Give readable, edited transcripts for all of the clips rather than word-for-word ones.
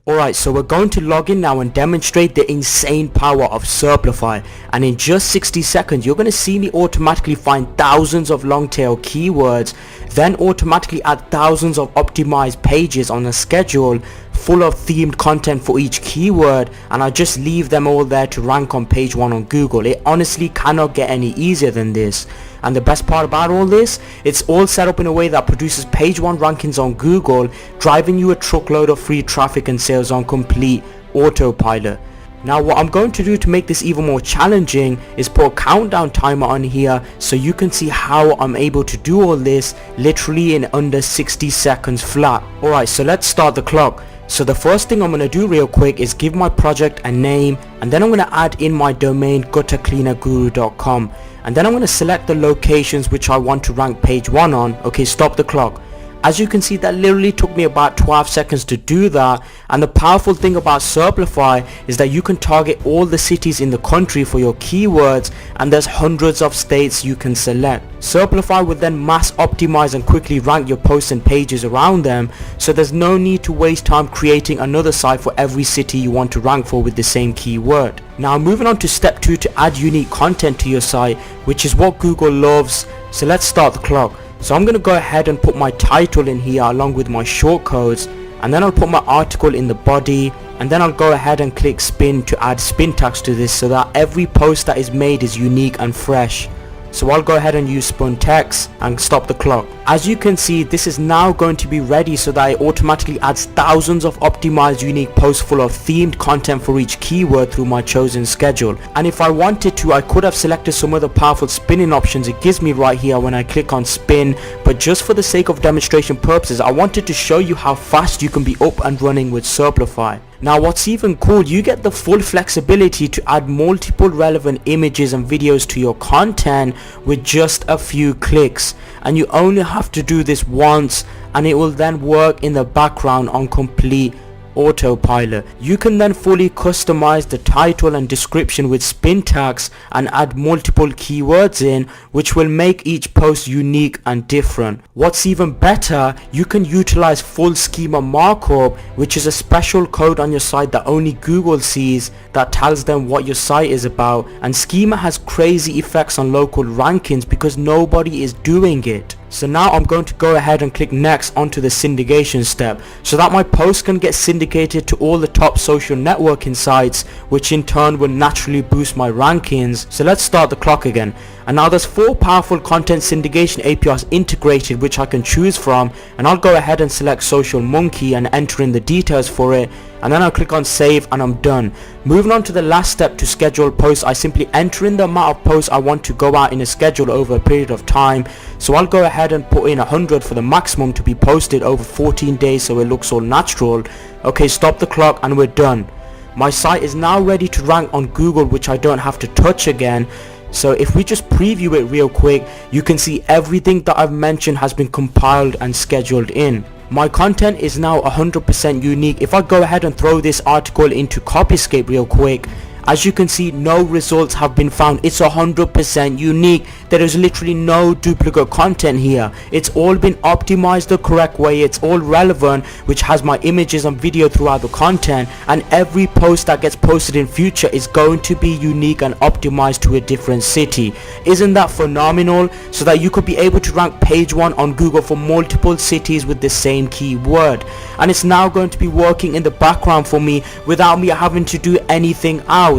Alright, so we're going to log in now and demonstrate the insane power of Serplify, and in just 60 seconds you're going to see me automatically find thousands of long tail keywords, then automatically add thousands of optimized pages on a schedule full of themed content for each keyword, and I just leave them all there to rank on page 1 on Google. It honestly cannot get any easier than this. And the best part about all this, it's all set up in a way that produces page 1 rankings on Google, driving you a truckload of free traffic and sales on complete autopilot. Now what I'm going to do to make this even more challenging is put a countdown timer on here so you can see how I'm able to do all this literally in under 60 seconds flat. Alright, so let's start the clock. So the first thing I'm going to do real quick is give my project a name, and then I'm going to add in my domain guttercleanerguru.com, and then I'm going to select the locations which I want to rank page 1 on. Okay, stop the clock. As you can see, that literally took me about 12 seconds to do that, and the powerful thing about Serplify is that you can target all the cities in the country for your keywords, and there's hundreds of states you can select. Serplify will then mass optimize and quickly rank your posts and pages around them, so there's no need to waste time creating another site for every city you want to rank for with the same keyword. Now moving on to step 2 to add unique content to your site, which is what Google loves. So let's start the clock. So I'm going to go ahead and put my title in here along with my shortcodes, and then I'll put my article in the body, and then I'll go ahead and click spin to add spin tags to this so that every post that is made is unique and fresh. So I'll go ahead and use spun text and stop the clock. As you can see, this is now going to be ready so that it automatically adds thousands of optimized unique posts full of themed content for each keyword through my chosen schedule. And if I wanted to, I could have selected some other powerful spinning options it gives me right here when I click on spin, but just for the sake of demonstration purposes, I wanted to show you how fast you can be up and running with Serplify. Now what's even cool, you get the full flexibility to add multiple relevant images and videos to your content with just a few clicks, and you only have to do this once and it will then work in the background on complete autopilot. You can then fully customize the title and description with spin tags and add multiple keywords in, which will make each post unique and different. What's even better, you can utilize full schema markup, which is a special code on your site that only Google sees that tells them what your site is about, and schema has crazy effects on local rankings because nobody is doing it. So now I'm going to go ahead and click next onto the syndication step so that my post can get syndicated to all the top social networking sites, which in turn will naturally boost my rankings. So let's start the clock again. And now there's 4 powerful content syndication APIs integrated which I can choose from, and I'll go ahead and select Social Monkey and enter in the details for it, and then I'll click on save and I'm done. Moving on to the last step to schedule posts, I simply enter in the amount of posts I want to go out in a schedule over a period of time. So I'll go ahead and put in 100 for the maximum to be posted over 14 days so it looks all natural. Okay, stop the clock and we're done. My site is now ready to rank on Google, which I don't have to touch again. So if we just preview it real quick, you can see everything that I've mentioned has been compiled and scheduled in. My content is now 100% unique. If I go ahead and throw this article into Copyscape real quick, as you can see, no results have been found. It's 100% unique. There is literally no duplicate content here. It's all been optimized the correct way. It's all relevant, which has my images and video throughout the content, and every post that gets posted in future is going to be unique and optimized to a different city. Isn't that phenomenal? So that you could be able to rank page 1 on Google for multiple cities with the same keyword. And it's now going to be working in the background for me without me having to do anything else.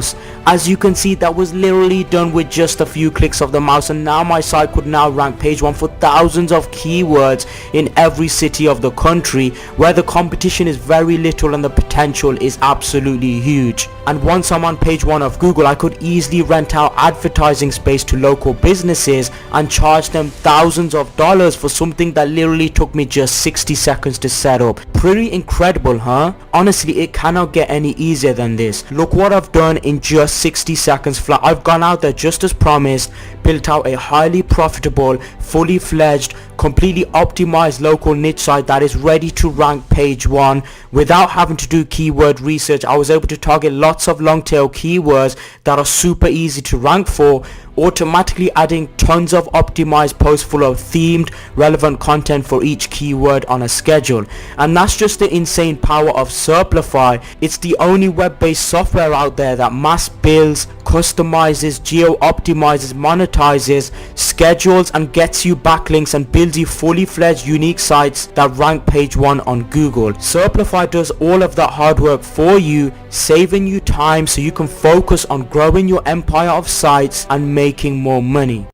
As you can see, that was literally done with just a few clicks of the mouse, and now my site could now rank page 1 for thousands of keywords in every city of the country, where the competition is very little and the potential is absolutely huge. And once I'm on page 1 of Google, I could easily rent out advertising space to local businesses and charge them thousands of dollars for something that literally took me just 60 seconds to set up. Pretty incredible, huh? Honestly, it cannot get any easier than this. Look what I've done in just 60 seconds flat. I've gone out there just as promised, built out a highly profitable, fully fledged, completely optimized local niche site that is ready to rank page 1 without having to do keyword research. I was able to target lots of long tail keywords that are super easy to rank for, automatically adding tons of optimized posts full of themed relevant content for each keyword on a schedule. And that's just the insane power of Serplify. It's the only web-based software out there that mass builds, customizes, GEO-Optimizes, monetizes, schedules and gets you backlinks and builds you fully fledged unique sites that rank page 1 on Google. Serplify does all of that hard work for you, saving you time so you can focus on growing your empire of sites and making more money.